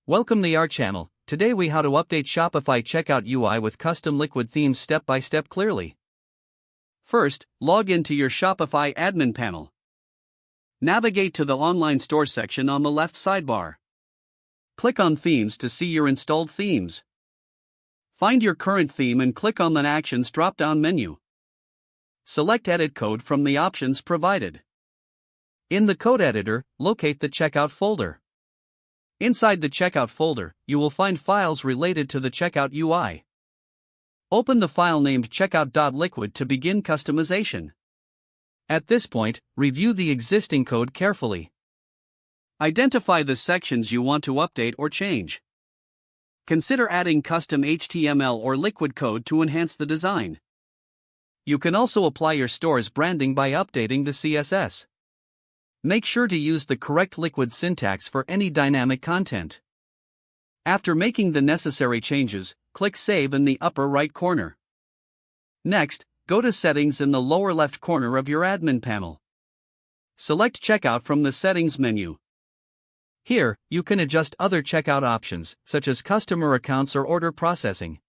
Welcome to our channel. Today we how to update Shopify checkout UI with custom liquid themes step by step clearly. First, log into your Shopify admin panel. Navigate to the online store section on the left sidebar. Click on themes to see your installed themes. Find your current theme and click on the Actions drop-down menu. Select Edit Code from the options provided. In the code editor, locate the checkout folder. Inside the checkout folder, you will find files related to the checkout UI. Open the file named checkout.liquid to begin customization. At this point, review the existing code carefully. Identify the sections you want to update or change. Consider adding custom HTML or liquid code to enhance the design. You can also apply your store's branding by updating the CSS. Make sure to use the correct liquid syntax for any dynamic content. After making the necessary changes, click Save in the upper right corner. Next, go to Settings in the lower left corner of your admin panel. Select Checkout from the Settings menu. Here, you can adjust other checkout options, such as customer accounts or order processing.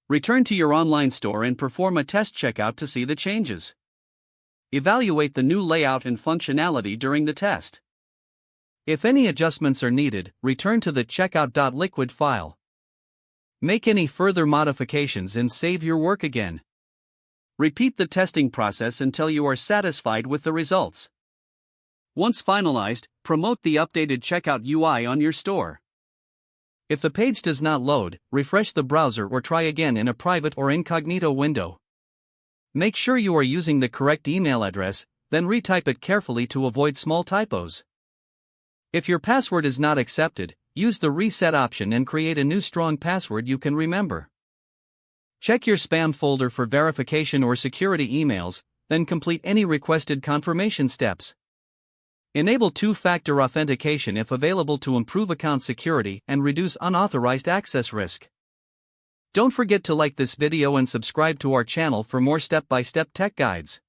Return to your online store and perform a test checkout to see the changes. Evaluate the new layout and functionality during the test. If any adjustments are needed, return to the checkout.liquid file. Make any further modifications and save your work again. Repeat the testing process until you are satisfied with the results. Once finalized, promote the updated checkout UI on your store. If the page does not load, refresh the browser or try again in a private or incognito window. Make sure you are using the correct email address, then retype it carefully to avoid small typos. If your password is not accepted, use the reset option and create a new strong password you can remember. Check your spam folder for verification or security emails, then complete any requested confirmation steps. Enable two-factor authentication if available to improve account security and reduce unauthorized access risk. Don't forget to like this video and subscribe to our channel for more step-by-step tech guides.